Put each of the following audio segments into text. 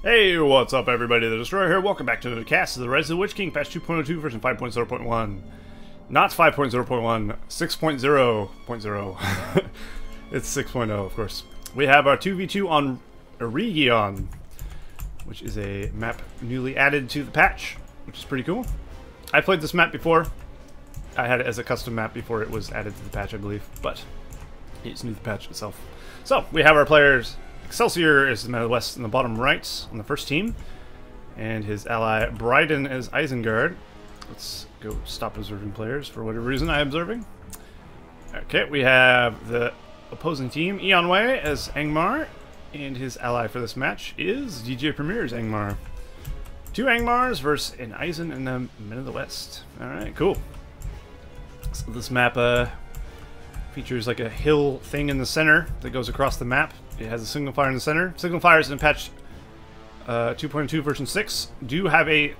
Hey, what's up everybody, the Destroyer here. Welcome back to the cast of the Rise of the Witch King, patch 2.02, version 5.0.1. Not 5.0.1, 6.0.0. It's 6.0, of course. We have our 2v2 on Eregion, which is a map newly added to the patch, which is pretty cool. I played this map before. I had it as a custom map before it was added to the patch, I believe, but it's new to the patch itself. So, we have our players. Excelsior is the Man of the West in the bottom right on the first team, and his ally bRydaN is Isengard. Let's go stop observing players for whatever reason I'm observing. Okay, we have the opposing team, Eonwe as Angmar, and his ally for this match is DJ Premier's Angmar. Two Angmars versus an Eisen and the Men of the West. Alright, cool. So this map features like a hill thing in the center that goes across the map. It has a signal fire in the center. Signal fires in patch 2.2 version 6 do have a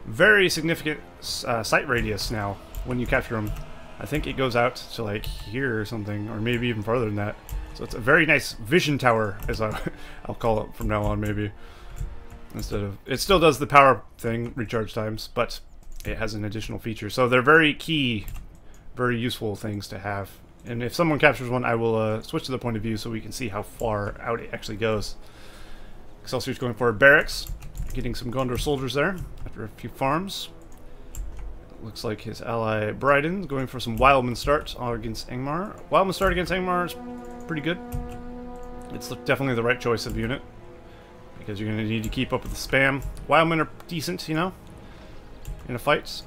very significant sight radius now when you capture them. I think it goes out to like here or something, or maybe even farther than that. So it's a very nice vision tower, as I'll call it from now on, maybe. Instead of, it still does the power thing, recharge times, but it has an additional feature. So they're very key, very useful things to have. And if someone captures one, I will switch to the point of view so we can see how far out it actually goes. Excelsior's going for a barracks, getting some Gondor soldiers there after a few farms. It looks like his ally bRydaN going for some Wildman start against Angmar. Wildman start against Angmar is pretty good. It's definitely the right choice of unit, because you're going to need to keep up with the spam. Wildmen are decent, you know, in a fight.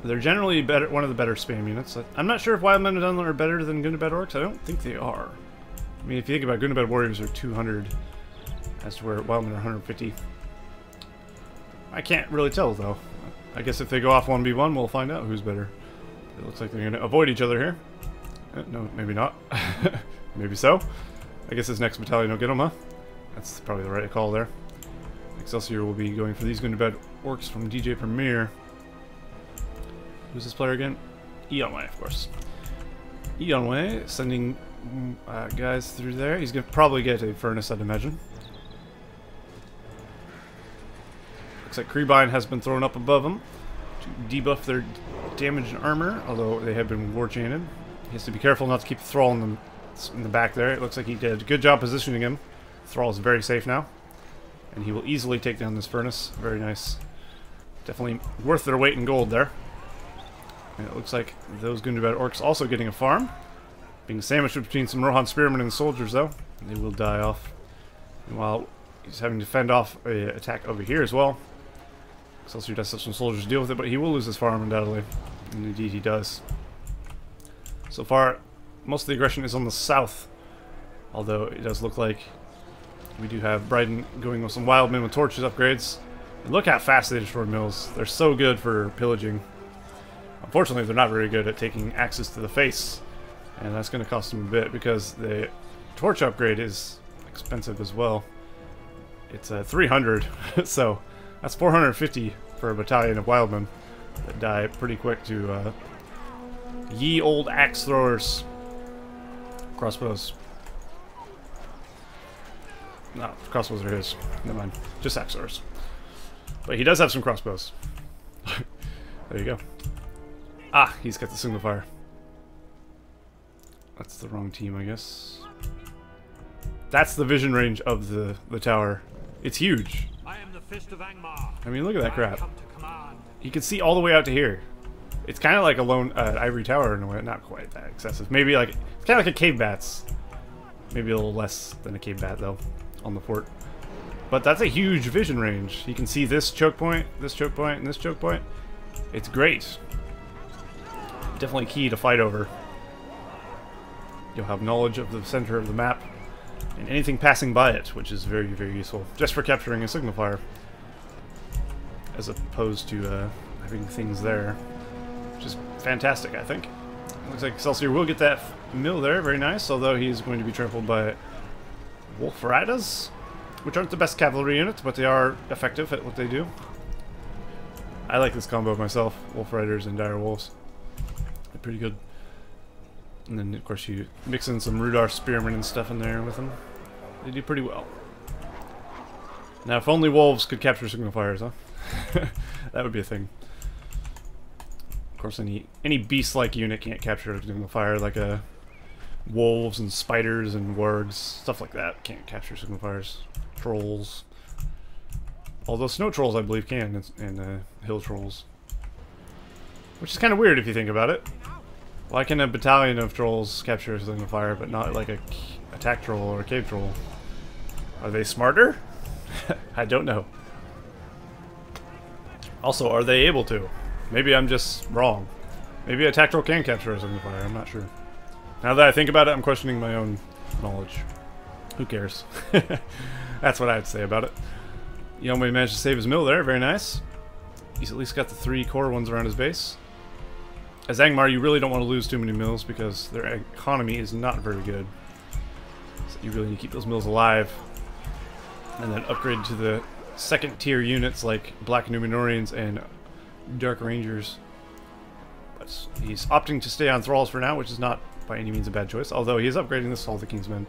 They're generally better, one of the better spam units. I'm not sure if Wildmen are better than Gundabad Orcs. I don't think they are. I mean, if you think about it, Gundabad Warriors are 200, as to where Wildmen are 150. I can't really tell, though. I guess if they go off 1v1, we'll find out who's better. It looks like they're going to avoid each other here. No, maybe not. Maybe so. I guess this next battalion will get them, huh? That's probably the right call there. Excelsior will be going for these Gundabad Orcs from DJ Premier. Who's this player again? Eonwe, of course. Eonwe sending guys through there. He's going to probably get a furnace, I'd imagine. Looks like Creebine has been thrown up above him to debuff their damage and armor, although they have been war chained. He has to be careful not to keep Thrall in the back there. It looks like he did a good job positioning him. Thrall is very safe now, and he will easily take down this furnace. Very nice. Definitely worth their weight in gold there. And it looks like those Gundabad Orcs also getting a farm. Being sandwiched between some Rohan Spearmen and soldiers, though. They will die off. And while he's having to fend off an attack over here as well. Excelsior does have some soldiers to deal with it, but he will lose his farm undoubtedly. And indeed he does. So far, most of the aggression is on the south. Although it does look like we do have bRydaN going with some Wildmen with torches upgrades. And look how fast they destroy mills. They're so good for pillaging. Unfortunately, they're not very good at taking axes to the face, and that's going to cost them a bit because the torch upgrade is expensive as well. It's 300, so that's 450 for a battalion of Wildmen that die pretty quick to ye old axe throwers. Crossbows. No, crossbows are his. Never mind. Just axe throwers. But he does have some crossbows. There you go. Ah, he's got the signal fire. That's the wrong team, I guess. That's the vision range of the tower. It's huge. I am the fist of Angmar. I mean, look at that crap. You can see all the way out to here. It's kind of like a lone ivory tower in a way. Not quite that excessive. Maybe like, it's kind of like a cave bat's. Maybe a little less than a cave bat, though, on the fort. But that's a huge vision range. You can see this choke point, and this choke point. It's great. Definitely key to fight over. You'll have knowledge of the center of the map and anything passing by it, which is very, very useful just for capturing a signal fire, as opposed to having things there, which is fantastic, I think. Looks like Excelsior will get that mill there, very nice, although he's going to be trampled by bRydaNs, which aren't the best cavalry units, but they are effective at what they do. I like this combo myself, bRydaNs and dire wolves. They're pretty good. And then, of course, you mix in some Rudar Spearmen and stuff in there with them. They do pretty well. Now, if only wolves could capture signal fires, huh? That would be a thing. Of course, any beast-like unit can't capture a signal fire, like wolves and spiders and wargs, stuff like that can't capture signal fires. Trolls. Although snow trolls, I believe, can, and hill trolls. Which is kind of weird if you think about it. Why can a battalion of trolls capture a signal fire, but not like a attack troll or a cave troll? Are they smarter? I don't know. Also, are they able to? Maybe I'm just wrong. Maybe a attack troll can capture a signal fire, I'm not sure. Now that I think about it, I'm questioning my own knowledge. Who cares? That's what I'd say about it. Eonwe managed to save his mill there, very nice. He's at least got the 3 core ones around his base. As Angmar, you really don't want to lose too many mills because their economy is not very good. So you really need to keep those mills alive. And then upgrade to the second tier units like Black Numenorians and Dark Rangers. But he's opting to stay on Thralls for now, which is not by any means a bad choice. Although he is upgrading this All the King's Men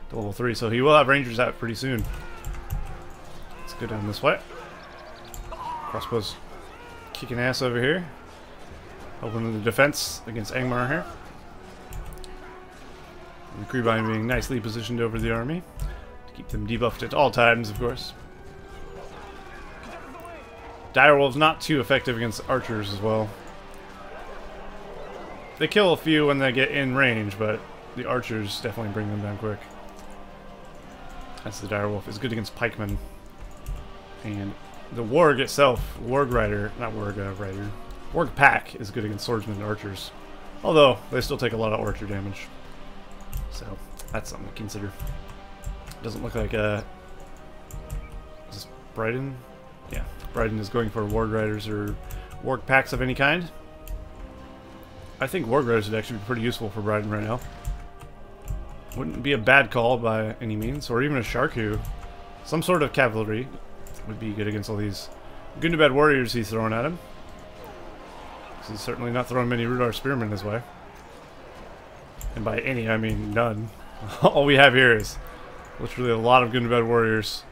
to level 3, so he will have Rangers out pretty soon. Let's go down this way. Crossbows kicking ass over here. Helping the defense against Angmar here. And the Creebine being nicely positioned over the army. To keep them debuffed at all times, of course. Direwolves not too effective against archers as well. They kill a few when they get in range, but the archers definitely bring them down quick. That's the direwolf. Is good against pikemen. And the warg itself, warg rider, not warg rider. Warg pack is good against swordsmen and archers. Although, they still take a lot of archer damage. So, that's something to consider. Doesn't look like is this bRydaN? Yeah, bRydaN is going for warg riders or warg packs of any kind. I think warg riders would actually be pretty useful for bRydaN right now. Wouldn't be a bad call by any means, or even a Sharku. Some sort of cavalry would be good against all these good and bad warriors he's throwing at him. He's certainly not throwing many Rudar Spearmen his way. And by any, I mean none. All we have here is literally a lot of good and bad warriors.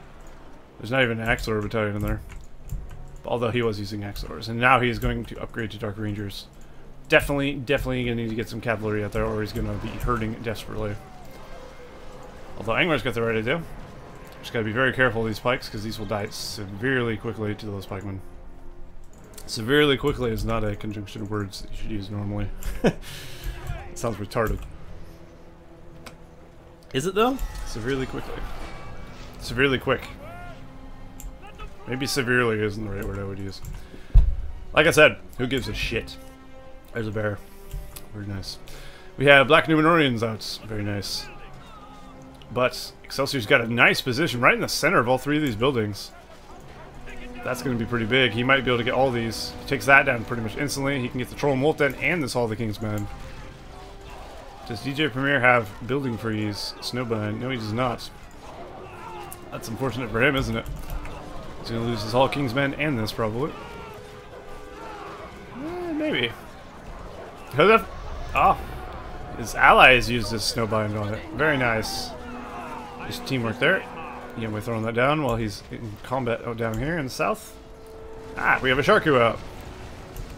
There's not even an Axelor battalion in there. Although he was using Axelors. And now he's going to upgrade to Dark Rangers. Definitely going to need to get some cavalry out there or he's going to be hurting desperately. Although Angmar's got the right idea. Just got to be very careful of these pikes because these will die severely quickly to those pikemen. Severely quickly is not a conjunction of words that you should use normally. It sounds retarded. Is it though? Severely quickly. Severely quick. Maybe severely isn't the right word I would use. Like I said, who gives a shit? There's a bear. Very nice. We have Black Numenorians out. Very nice. But Excelsior's got a nice position right in the center of all 3 of these buildings. That's going to be pretty big. He might be able to get all these. He takes that down pretty much instantly. He can get the Troll and Wolf Den and this All the King's Men. Does DJ Premier have building freeze? Snowbind? No, he does not. That's unfortunate for him, isn't it? He's going to lose his All King's Men and this, probably. Maybe. Could have. Oh. His allies used this Snowbind on it. Very nice. Just teamwork there. We're throwing that down while he's in combat out down here in the south. Ah, we have a Sharku out.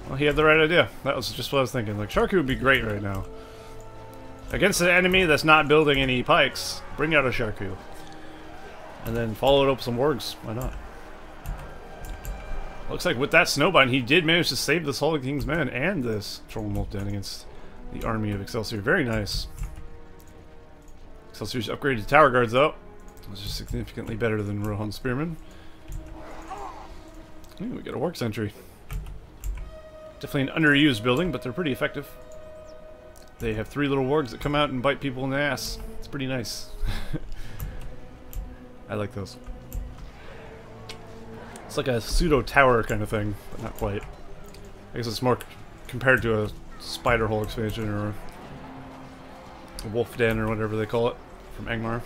Well, he had the right idea. That was just what I was thinking. Like, Sharku would be great right now. Against an enemy that's not building any pikes, bring out a Sharku. And then follow it up with some wargs. Why not? Looks like with that Snowbind, he did manage to save this All the King's Men and this Troll and Wolf Den against the army of Excelsior. Very nice. Excelsior's upgraded to Tower Guards, though. Which is significantly better than Rohan Spearmen. Ooh, we got a Warg Sentry. Definitely an underused building, but they're pretty effective. They have 3 little wargs that come out and bite people in the ass. It's pretty nice. I like those. It's like a pseudo tower kind of thing, but not quite. I guess it's more compared to a spider hole expansion or a wolf den or whatever they call it from Angmar.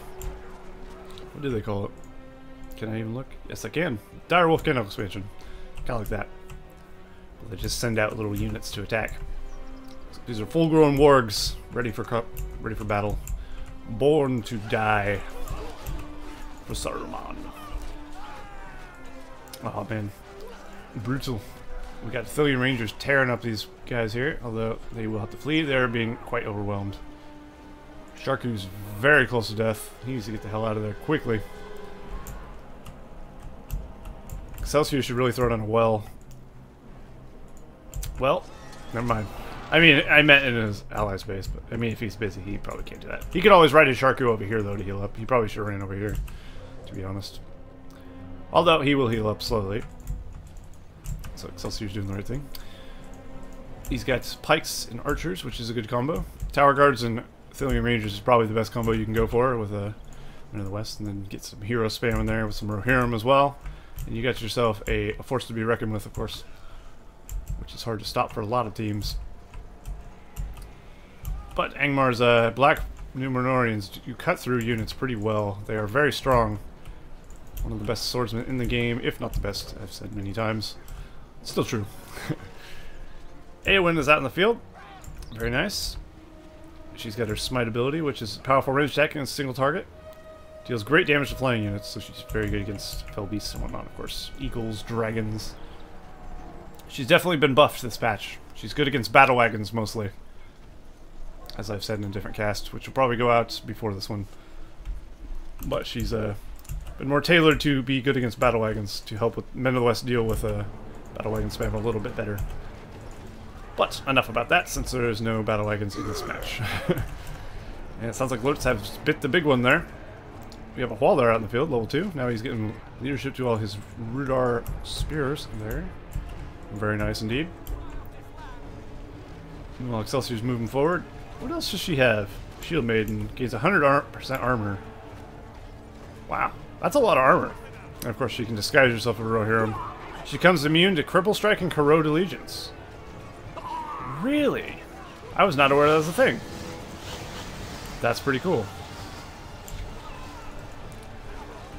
What do they call it? Can I even look? Yes, I can. Direwolf Kennel expansion. Kind of like that. They just send out little units to attack. So these are full-grown wargs, ready for battle, born to die for Saruman. Oh man, brutal. We got Thillian Rangers tearing up these guys here, although they will have to flee. They're being quite overwhelmed. Sharku's very close to death. He needs to get the hell out of there quickly. Excelsior should really throw down a well. Well, never mind. I mean, I meant in his ally space, but I mean, if he's busy, he probably can't do that. He could always ride his Sharku over here, though, to heal up. He probably should have ran over here, to be honest. Although, he will heal up slowly. So Excelsior's doing the right thing. He's got pikes and archers, which is a good combo. Tower guards and Thillian Rangers is probably the best combo you can go for with Men of the West, and then get some hero spam in there with some Rohirrim as well. And you got yourself a force to be reckoned with, of course, which is hard to stop for a lot of teams. But Angmar's black Numenorians, you cut through units pretty well. They are very strong. One of the best swordsmen in the game, if not the best, I've said many times. Still true. Eowyn is out in the field. Very nice. She's got her smite ability, which is powerful range attack against a single target. Deals great damage to flying units, so she's very good against fell beasts and whatnot, of course. Eagles, dragons. She's definitely been buffed this patch. She's good against battle wagons, mostly. As I've said in a different cast, which will probably go out before this one. But she's been more tailored to be good against battle wagons, to help with Men of the West deal with battle wagon spam a little bit better. But enough about that, since there is no battle wagons in this match. And it sounds like Lurtz has bit the big one there. We have a Hualdar out in the field, level 2. Now he's getting leadership to all his Rudar spears there. Very nice indeed. Meanwhile, Excelsior's moving forward. What else does she have? Shield Maiden gains 100% armor. Wow, that's a lot of armor. And of course, she can disguise herself as a Rohirrim. She becomes immune to Cripple Strike and Corrode Allegiance. Really? I was not aware that was a thing. That's pretty cool.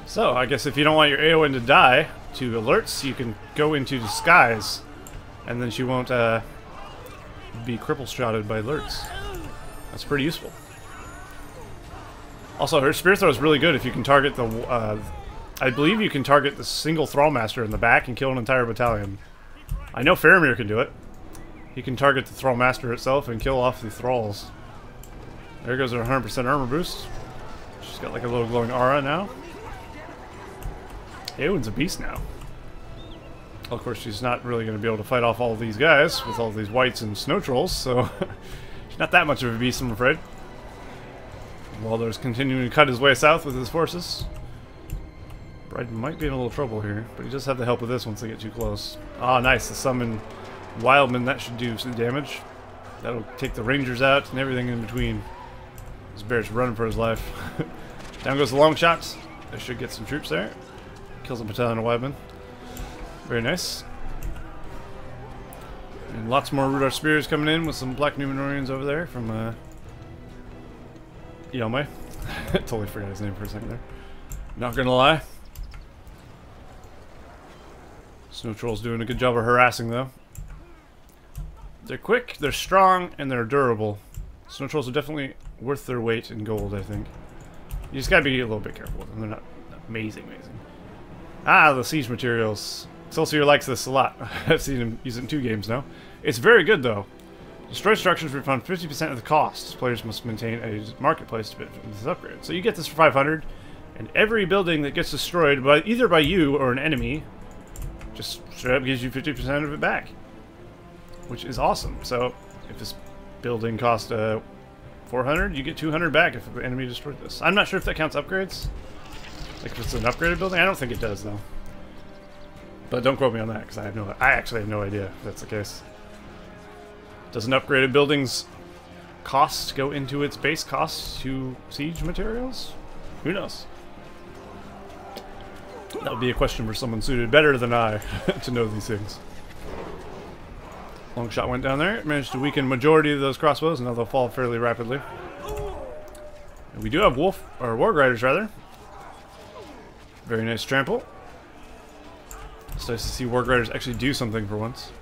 So, I guess if you don't want your Eowyn to die to alerts, you can go into disguise, and then she won't be cripple shotted by alerts. That's pretty useful. Also, her Spear Throw is really good if you can target the... I believe you can target the single Thrallmaster in the back and kill an entire battalion. I know Faramir can do it. He can target the Thrallmaster itself and kill off the Thralls. There goes her 100% armor boost. She's got like a little glowing aura now. Eowyn's a beast now. Well, of course, she's not really going to be able to fight off all of these guys with all these wights and snow trolls, so she's not that much of a beast, I'm afraid. Walder's continuing to cut his way south with his forces. bRydaN might be in a little trouble here, but he does have the help of this once they get too close. Ah, nice. The summon Wildman, that should do some damage. That'll take the Rangers out and everything in between. This bear's running for his life. Down goes the long shots. They should get some troops there. Kills a battalion of Wildmen. Very nice. And lots more Rudar Spears coming in with some Black Numenorians over there from Eonwe. Totally forgot his name for a second there. Not gonna lie. Snow Troll's doing a good job of harassing, though. They're quick, they're strong, and they're durable. Snow Trolls are definitely worth their weight in gold, I think. You just gotta be a little bit careful with them. They're not amazing. Ah, the siege materials. Excelsior likes this a lot. I've seen him use it in 2 games now. It's very good, though. Destroy structures refund 50% of the cost. Players must maintain a marketplace to benefit from this upgrade. So you get this for 500, and every building that gets destroyed by either by you or an enemy just straight up gives you 50% of it back, which is awesome. So if this building cost 400, you get 200 back if the enemy destroyed this. I'm not sure if that counts upgrades. Like if it's an upgraded building, I don't think it does though. But don't quote me on that because I actually have no idea if that's the case. Does an upgraded building's cost go into its base cost to siege materials? Who knows? That would be a question for someone suited better than I to know these things. Long shot went down there. It managed to weaken majority of those crossbows, and now they'll fall fairly rapidly. And we do have Warg Riders, rather. Very nice trample. It's nice to see Warg Riders actually do something for once.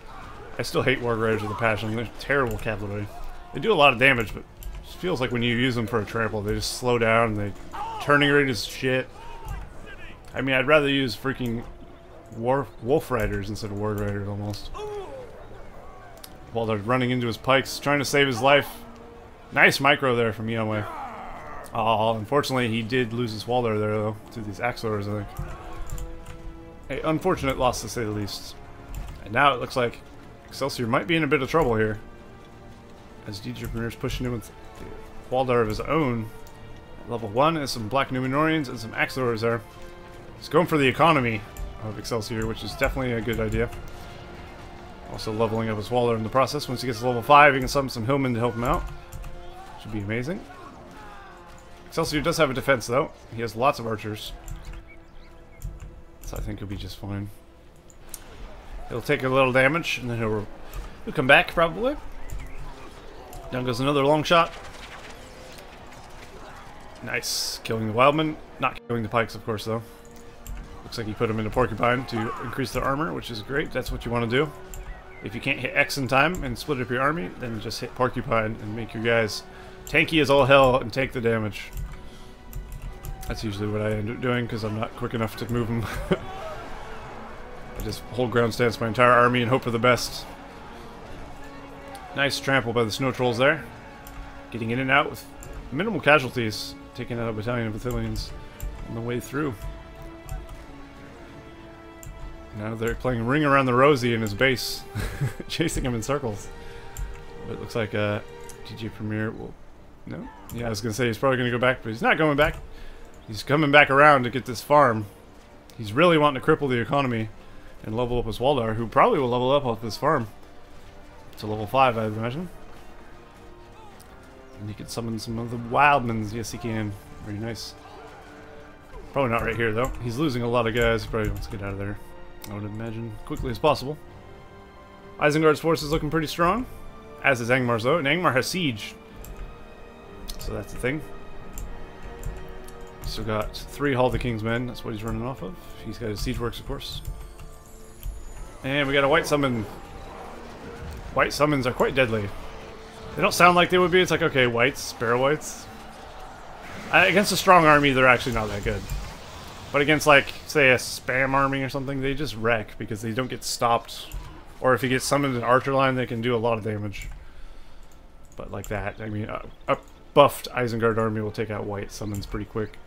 I still hate Warg Riders with a passion. They're terrible cavalry. They do a lot of damage, but it just feels like when you use them for a trample, they just slow down. Turning rate is shit. I mean, I'd rather use freaking wolf riders instead of ward riders almost. While they're running into his pikes, trying to save his life. Nice micro there from Eonwe. Oh, unfortunately he did lose his Walder there though, to these Axlors, I think. A unfortunate loss to say the least. And now it looks like Excelsior might be in a bit of trouble here. As DJ Premier's pushing him with the Waldar of his own. At level 1 and some Black Numenorians and some Axlors there. He's going for the economy of Excelsior, which is definitely a good idea. Also leveling up his Waldar in the process. Once he gets to level 5, he can summon some Hillmen to help him out. Should be amazing. Excelsior does have a defense though. He has lots of archers. So I think he'll be just fine. He'll take a little damage and then he'll come back probably. Down goes another long shot. Nice. Killing the Wildmen. Not killing the pikes of course though. Looks like he put them into Porcupine to increase their armor, which is great. That's what you want to do. If you can't hit X in time and split up your army, then just hit Porcupine and make your guys tanky as all hell and take the damage. That's usually what I end up doing because I'm not quick enough to move them. I just hold ground stance my entire army and hope for the best. Nice trample by the snow trolls there. Getting in and out with minimal casualties. Taking out a battalion of Athelians on the way through. Now they're playing Ring Around the Rosie in his base. Chasing him in circles. But it looks like DJ Premier will... No? Yeah, I was going to say he's probably going to go back, but he's not going back. He's coming back around to get this farm. He's really wanting to cripple the economy and level up his Waldar, who probably will level up off this farm to level 5, I'd imagine. And he can summon some of the Wildmans. Yes, he can. Very nice. Probably not right here, though. He's losing a lot of guys. He probably wants to get out of there, I would imagine, quickly as possible. Isengard's force is looking pretty strong, as is Angmar's, though. And Angmar has siege. So that's the thing. He's still got 3 Hall of the King's Men. That's what he's running off of. He's got his siege works, of course. And we got a white summon. White summons are quite deadly. They don't sound like they would be. It's like, okay, whites, sparrow whites. Against a strong army, they're actually not that good. But against, like, say, a spam army or something, they just wreck because they don't get stopped. Or if you get summoned in archer line, they can do a lot of damage. But like that, I mean, a buffed Isengard army will take out white summons pretty quick.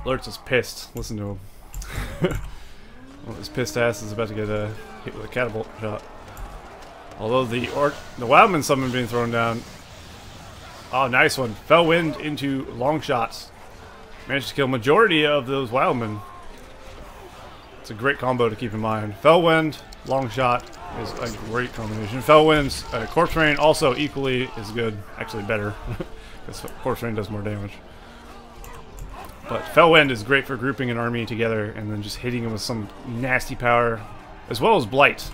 Lurtz is pissed. Listen to him. Well, this pissed ass is about to get hit with a catapult shot. Although the Wildman summon being thrown down. Oh, nice one. Fell Wind into long shots. Managed to kill majority of those Wildmen. It's a great combo to keep in mind. Fell Wind, long shot is a great combination. Fell Wind's Corpse Rain also equally is good. Actually better. Because Corpse Rain does more damage. But Fell Wind is great for grouping an army together and then just hitting them with some nasty power. As well as Blight.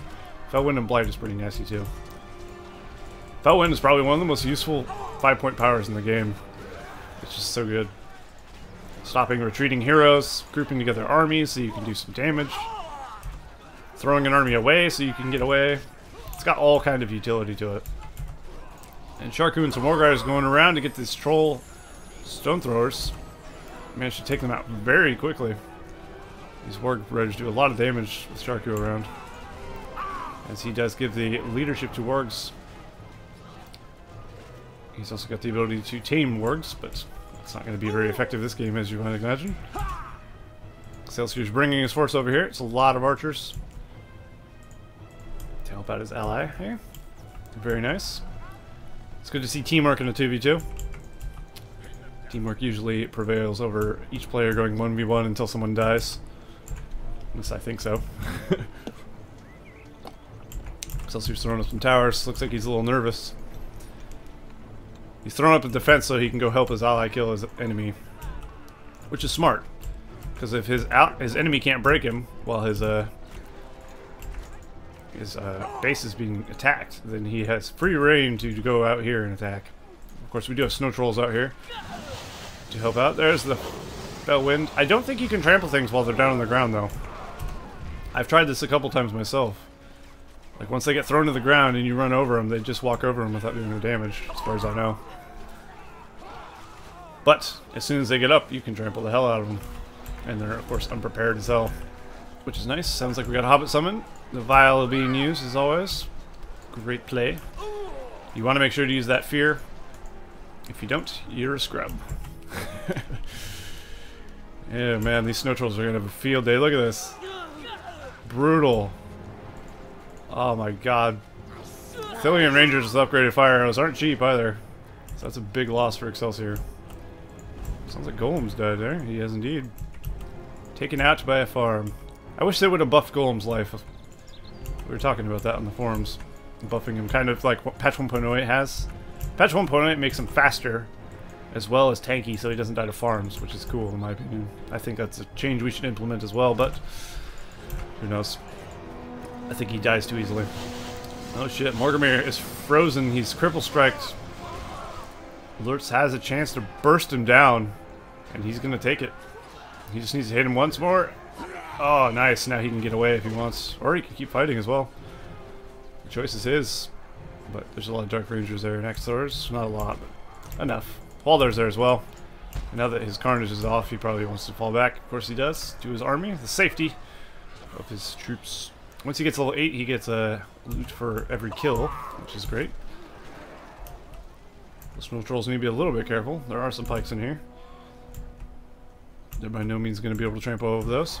Fell Wind and Blight is pretty nasty too. Fell Wind is probably one of the most useful 5-point powers in the game. It's just so good. Stopping retreating heroes, grouping together armies so you can do some damage. Throwing an army away so you can get away. It's got all kind of utility to it. And Sharku and some Warguards going around to get these troll stone throwers. Managed to take them out very quickly. These Warguards do a lot of damage with Sharku around. As he does give the leadership to Wargs. He's also got the ability to tame Wargs, but it's not going to be very effective this game, as you might imagine. Excelsior's bringing his force over here. It's a lot of archers to help out his ally here. Very nice. It's good to see teamwork in a 2v2. Teamwork usually prevails over each player going 1v1 until someone dies. At least I think so. Excelsior's throwing up some towers. Looks like he's a little nervous. He's throwing up a defense so he can go help his ally kill his enemy. Which is smart. Because if his enemy can't break him while his base is being attacked, then he has free reign to go out here and attack. Of course, we do have snow trolls out here to help out. There's the Fell Wind. I don't think you can trample things while they're down on the ground, though. I've tried this a couple times myself. Like, once they get thrown to the ground and you run over them, they just walk over them without doing no damage, as far as I know. But, as soon as they get up, you can trample the hell out of them. And they're, of course, unprepared as hell, which is nice. Sounds like we got a Hobbit summon. The vial being used, as always. Great play. You want to make sure to use that fear. If you don't, you're a scrub. Yeah, man, these snow trolls are going to have a field day. Look at this. Brutal. Oh my god. Thillian Rangers with upgraded fire arrows aren't cheap either. So that's a big loss for Excelsior. Sounds like Golem's died there. He has indeed. Taken out by a farm. I wish they would have buffed Golem's life. We were talking about that on the forums. Buffing him kind of like what patch 1.08 has. Patch 1.08 makes him faster as well as tanky so he doesn't die to farms, which is cool in my opinion. I think that's a change we should implement as well, but who knows. I think he dies too easily. Oh shit, Morgamir is frozen. He's cripple striked. Lurtz has a chance to burst him down, and he's gonna take it. He just needs to hit him once more. Oh, nice. Now he can get away if he wants. Or he can keep fighting as well. The choice is his. But there's a lot of Dark Rangers there and Exors. Not a lot, but enough. Waldar's there as well. And now that his Carnage is off, he probably wants to fall back. Of course he does. To his army. The safety of his troops. Once he gets level 8, he gets a loot for every kill, which is great. The snow trolls need to be a little bit careful. There are some pikes in here. They're by no means going to be able to trample over those.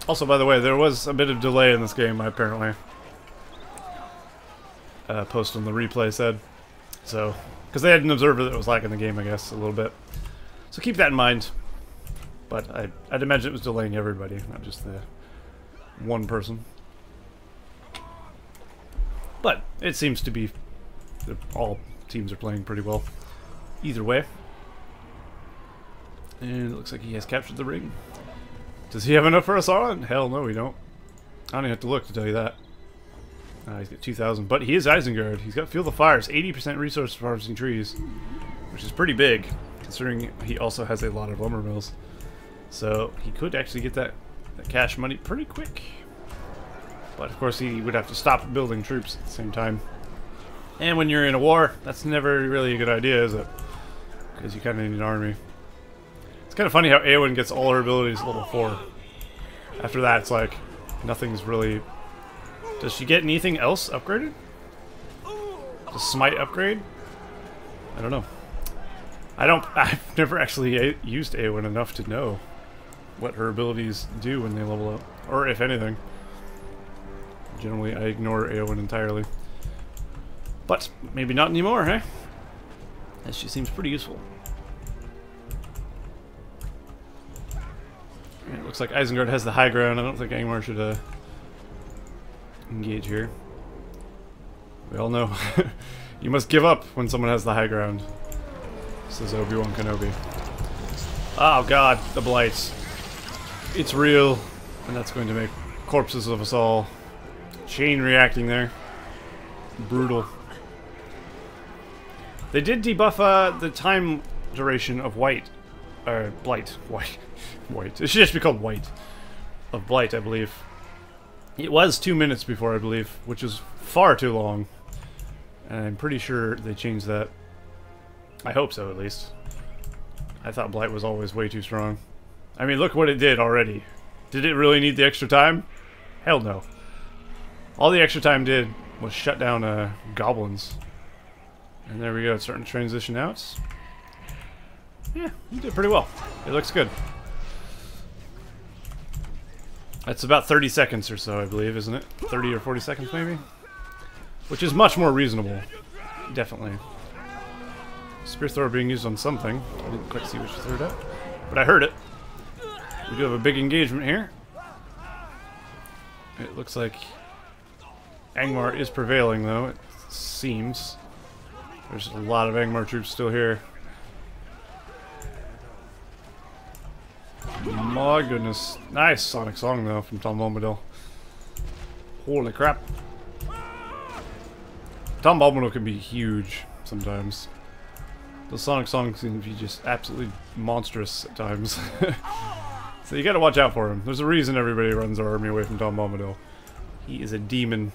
Also, by the way, there was a bit of delay in this game, apparently. Post on the replay said. So, because they had an observer that was lacking the game, I guess, a little bit. So keep that in mind. But I'd imagine it was delaying everybody, not just the one person. But it seems to be that all teams are playing pretty well. Either way. And it looks like he has captured the ring. Does he have enough for us on? Hell no, we don't. I don't even have to look to tell you that. He's got 2,000. But he is Isengard. He's got Field of Fires, 80% resource for harvesting trees. Which is pretty big, considering he also has a lot of lumber mills. So he could actually get that cash money pretty quick. But of course he would have to stop building troops at the same time. And when you're in a war, that's never really a good idea, is it? Because you kind of need an army. It's kind of funny how Eowyn gets all her abilities level 4. After that, it's like, nothing's really... Does she get anything else upgraded? Does Smite upgrade? I don't know. I've never actually used Eowyn enough to know what her abilities do when they level up. Or if anything. Generally, I ignore Eowyn entirely. But maybe not anymore, eh? As she seems pretty useful. It looks like Isengard has the high ground. I don't think Angmar should engage here. We all know you must give up when someone has the high ground, says Obi-Wan Kenobi. Oh god, the blight. It's real, and that's going to make corpses of us all. Chain reacting there. Brutal. They did debuff the time duration of white. Blight. White. White. It should just be called white. Of blight, I believe. It was 2 minutes before, I believe, which is far too long. And I'm pretty sure they changed that. I hope so, at least. I thought blight was always way too strong. I mean, look what it did already. Did it really need the extra time? Hell no. All the extra time did was shut down goblins. And there we go, it's starting to transition out. Yeah, you did pretty well. It looks good. That's about 30 seconds or so, I believe, isn't it? 30 or 40 seconds, maybe? Which is much more reasonable. Definitely. Spear thrower being used on something. I didn't quite see what she threw it at, but I heard it. We do have a big engagement here. It looks like Angmar is prevailing, though, it seems. There's a lot of Angmar troops still here. My goodness. Nice Sonic Song, though, from Tom Bombadil. Holy crap. Tom Bombadil can be huge sometimes. The Sonic Songs can be just absolutely monstrous at times. So you gotta watch out for him. There's a reason everybody runs our army away from Tom Bombadil. He is a demon.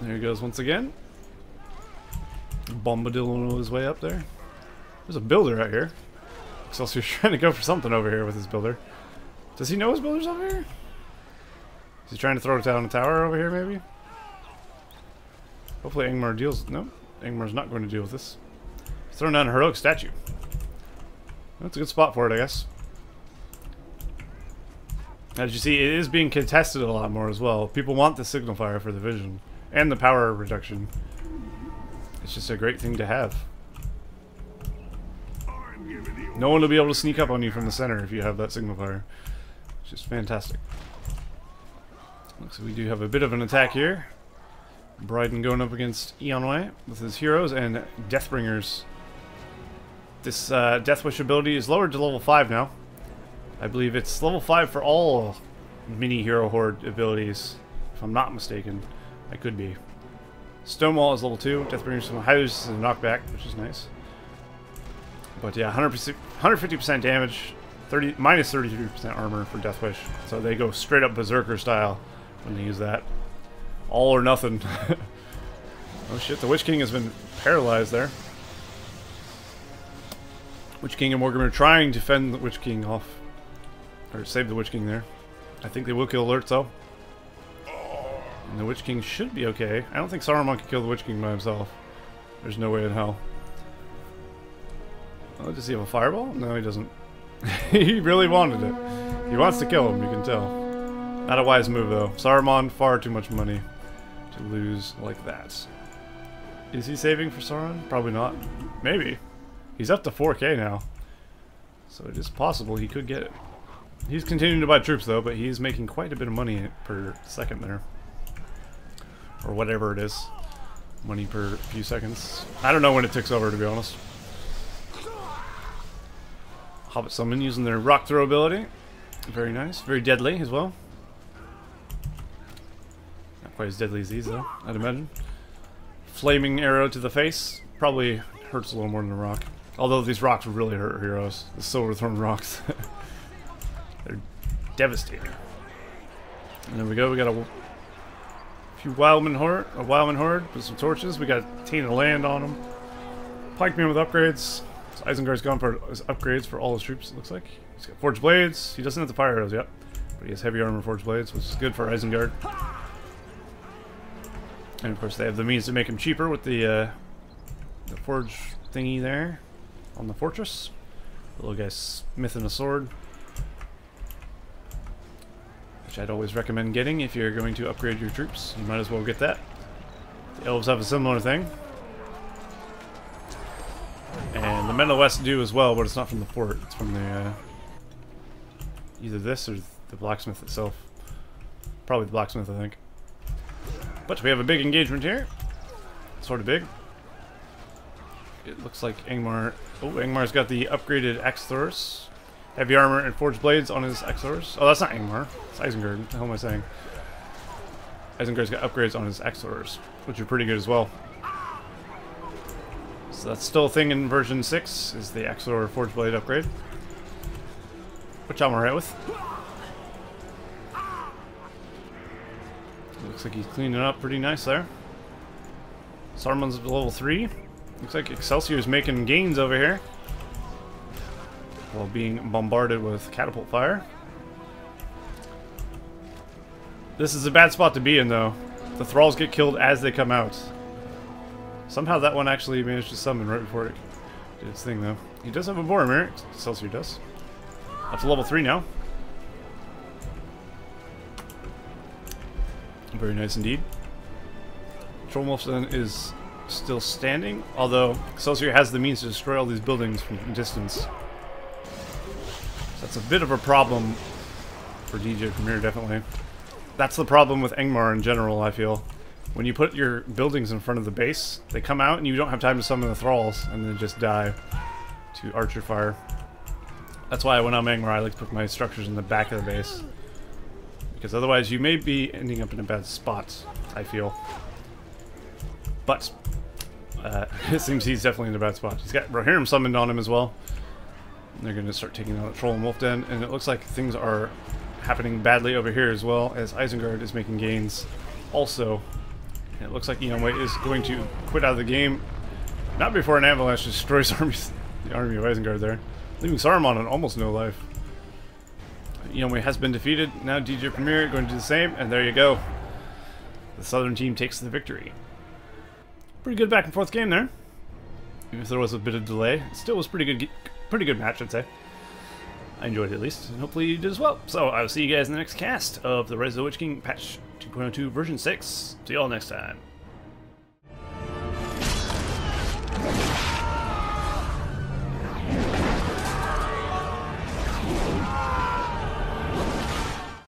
There he goes once again. Bombadillo his way up there. There's a builder out here. Excelsior's trying to go for something over here with his builder. Does he know his builder's over here? Is he trying to throw it down a tower over here, maybe? Hopefully Angmar deals... No, Angmar's not going to deal with this. He's throwing down a heroic statue. That's a good spot for it, I guess. As you see, it is being contested a lot more as well. People want the signal fire for the vision. And the power reduction. It's just a great thing to have. No one will be able to sneak up on you from the center if you have that signal fire. It's just fantastic. Looks like we do have a bit of an attack here. bRydaN going up against Eonwe with his heroes and Deathbringers. This Deathwish ability is lowered to level 5 now. I believe it's level 5 for all mini hero horde abilities, if I'm not mistaken. I could be. Stonewall is level 2. Deathbringers from House and knockback, which is nice. But yeah, 150% damage, minus 33% armor for Deathwish. So they go straight up Berserker style when they use that. All or nothing. Oh shit, the Witch King has been paralyzed there. Witch King and Morgan are trying to fend the Witch King off. Or save the Witch King there. I think they will kill Alert though. And the Witch King should be okay. I don't think Saruman can kill the Witch King by himself. There's no way in hell. Oh, does he have a fireball? No, he doesn't. He really wanted it. He wants to kill him, you can tell. Not a wise move, though. Saruman, far too much money to lose like that. Is he saving for Sauron? Probably not. Maybe. He's up to 4K now. So it is possible he could get it. He's continuing to buy troops, though, but he's making quite a bit of money per second there. Or whatever it is. Money per few seconds. I don't know when it ticks over, to be honest. Hobbit Summon using their rock throw ability. Very nice. Very deadly as well. Not quite as deadly as these though, I'd imagine. Flaming arrow to the face. Probably hurts a little more than the rock. Although these rocks would really hurt heroes. The Silverthorn rocks. They're devastating. And there we go. We got a few Wildman Horde with some torches. We got Taint of Land on them. Pikeman with upgrades. So Isengard's gone for his upgrades for all his troops, it looks like. He's got Forged Blades. He doesn't have the Fire Arrows yet, but he has Heavy Armor Forged Blades, which is good for Isengard. And of course they have the means to make him cheaper with the forge thingy there on the fortress. The little guy smithing a sword, which I'd always recommend getting if you're going to upgrade your troops. You might as well get that. The elves have a similar thing. And the Men of the West do as well, but it's not from the fort. It's from the either this or the blacksmith itself. Probably the blacksmith, I think. But we have a big engagement here. Sort of big. It looks like Angmar... Oh, Angmar's got the upgraded axe throwers. Heavy armor and forged blades on his axe throwers. Oh, that's not Angmar. It's Isengard. What the hell am I saying? Isengard's got upgrades on his axe throwers, which are pretty good as well. So that's still a thing in version 6, is the Excelsior Forge Blade upgrade. Which I'm alright with. Looks like he's cleaning up pretty nice there. Saruman's at level 3. Looks like Excelsior's making gains over here. While being bombarded with catapult fire. This is a bad spot to be in though. The thralls get killed as they come out. Somehow that one actually managed to summon right before it did its thing, though. He does have a Boromir. Excelsior does. Up to level 3 now. Very nice indeed. Trollwolf then is still standing, although Excelsior has the means to destroy all these buildings from a distance. So that's a bit of a problem for DJ Premier, definitely. That's the problem with Angmar in general, I feel. When you put your buildings in front of the base, they come out and you don't have time to summon the thralls and then just die to archer fire. That's why when I'm Angmar, I like to put my structures in the back of the base. Because otherwise you may be ending up in a bad spot, I feel. But it seems he's definitely in a bad spot. He's got Rohirrim summoned on him as well. And they're going to start taking out Troll and Wolf Den, and it looks like things are happening badly over here as well, as Isengard is making gains also It looks like Eonwe is going to quit out of the game. Not before an avalanche destroys the army of Isengard there. Leaving Saruman on almost no life. Eonwe has been defeated. Now DJ Premier going to do the same, and there you go. The southern team takes the victory. Pretty good back and forth game there. Even if there was a bit of delay, it still was pretty good match, I'd say. I enjoyed it at least, and hopefully you did as well. So I will see you guys in the next cast of the Rise of the Witch King patch 2.02 version 6. See you all next time.